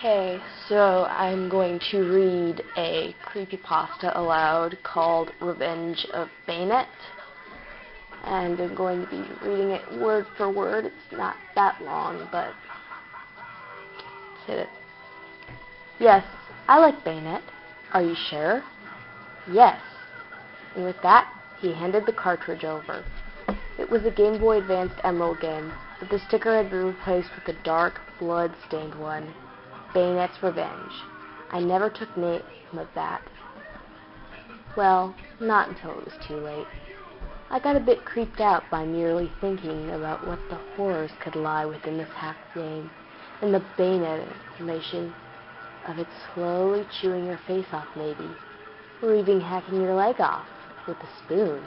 Okay, so I'm going to read a creepypasta aloud called Revenge of Banette. And I'm going to be reading it word for word. It's not that long, but let's hit it. Yes, I like Banette. Are you sure? Yes. And with that, he handed the cartridge over. It was a Game Boy Advanced Emerald game, but the sticker had been replaced with a dark, blood-stained one. Banette's Revenge. I never took name of that. Well, not until it was too late. I got a bit creeped out by merely thinking about what the horrors could lie within this hacked game, and the Banette information of it slowly chewing your face off maybe, or even hacking your leg off with a spoon.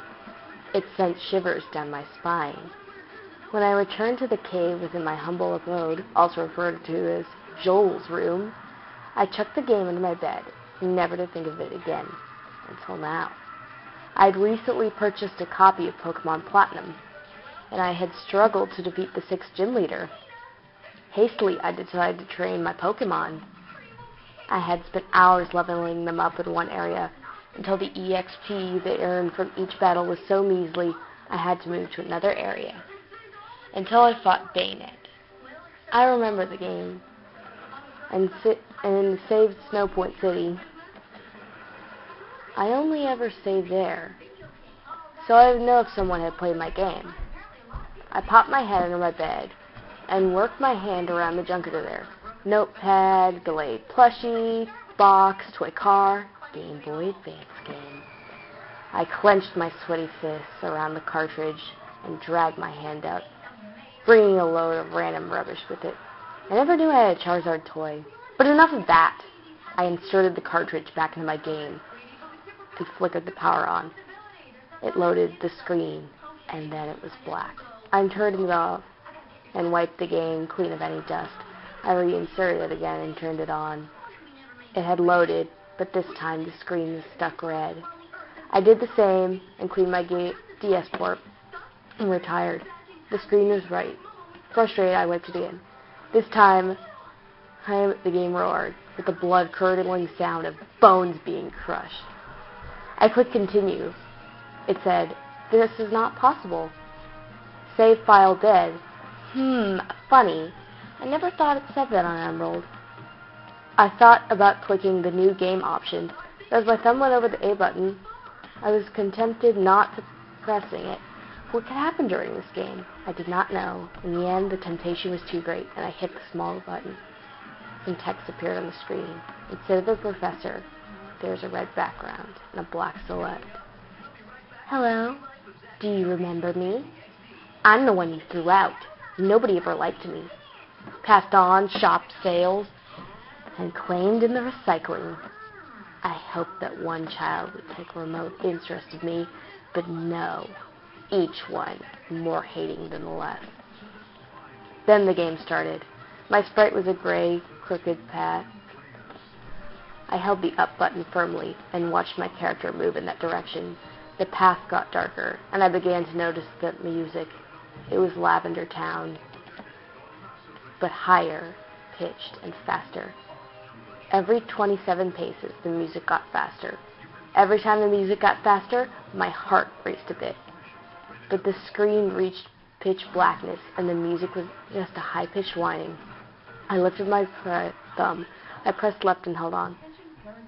It sent shivers down my spine. When I returned to the cave within my humble abode, also referred to as Joel's room, I chucked the game into my bed, never to think of it again, until now. I'd recently purchased a copy of Pokemon Platinum, and I had struggled to defeat the 6th gym leader. Hastily, I decided to train my Pokemon. I had spent hours leveling them up in one area, until the EXP they earned from each battle was so measly, I had to move to another area. Until I fought Banette. I remember the game, and saved Snowpoint City. I only ever saved there, so I would know if someone had played my game. I popped my head under my bed, and worked my hand around the junk under there. Notepad, Glade plushie, box, toy car, Game Boy Advance game. I clenched my sweaty fists around the cartridge and dragged my hand out, bringing a load of random rubbish with it. I never knew I had a Charizard toy. But enough of that. I inserted the cartridge back into my game and flickered the power on. It loaded the screen, and then it was black. I turned it off and wiped the game clean of any dust. I reinserted it again and turned it on. It had loaded, but this time the screen was stuck red. I did the same and cleaned my DS port and retired. The screen was right. Frustrated, I wiped it again. This time, the game roared with the blood-curdling sound of bones being crushed. I clicked continue. It said, "This is not possible. Save file dead." Funny. I never thought it said that on Emerald. I thought about clicking the new game option, but as my thumb went over the A button, I was tempted not to pressing it. What could happen during this game? I did not know. In the end, the temptation was too great, and I hit the small button. Some text appeared on the screen. Instead of the professor, there's a red background and a black silhouette. "Hello, do you remember me? I'm the one you threw out. Nobody ever liked me. Passed on shop sales and claimed in the recycling. I hoped that one child would take a remote interest in me, but no, each one more hating than the last." Then the game started. My sprite was a gray, crooked path. I held the up button firmly and watched my character move in that direction. The path got darker, and I began to notice the music. It was Lavender Town, but higher pitched and faster. Every 27 paces, the music got faster. Every time the music got faster, my heart raced a bit. But the screen reached pitch blackness, and the music was just a high-pitched whining. I lifted my thumb. I pressed left and held on.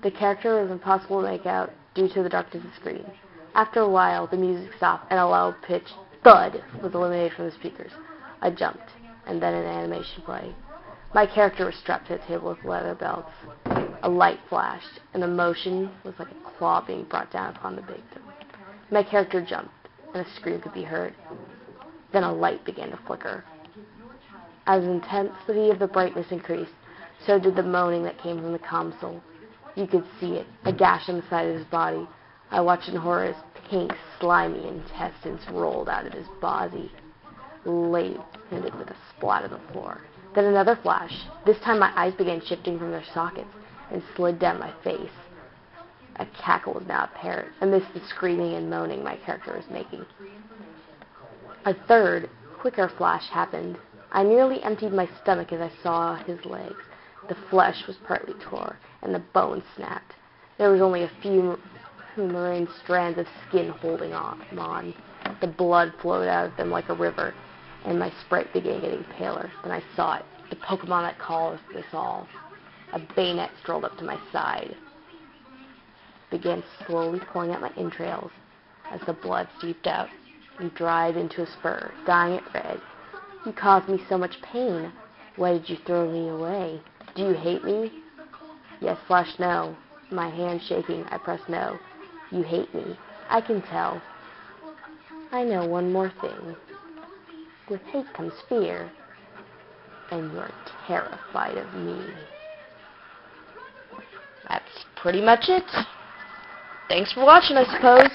The character was impossible to make out due to the darkness of the screen. After a while, the music stopped, and a loud-pitched thud was eliminated from the speakers. I jumped, and then an animation played. My character was strapped to a table with leather belts. A light flashed, and the motion was like a claw being brought down upon the victim. My character jumped, and a scream could be heard. Then a light began to flicker. As the intensity of the brightness increased, so did the moaning that came from the console. You could see it, a gash on the side of his body. I watched in horror as pink, slimy intestines rolled out of his body, landed with a splat on the floor. Then another flash. This time my eyes began shifting from their sockets and slid down my face. A cackle was now apparent, amidst the screaming and moaning my character was making. A third, quicker flash happened. I nearly emptied my stomach as I saw his legs. The flesh was partly tore, and the bones snapped. There was only a few remaining strands of skin holding on. The blood flowed out of them like a river, and my sprite began getting paler. Then I saw it, the Pokemon that caused this all. A Banette strolled up to my side, began slowly pulling at my entrails as the blood seeped out and dried into a spur, dyeing it red. You caused me so much pain. Why did you throw me away? Do you hate me? Yes/no. My hand shaking, I press no. You hate me. I can tell. I know one more thing. With hate comes fear, and you're terrified of me. That's pretty much it. Thanks for watching, I suppose.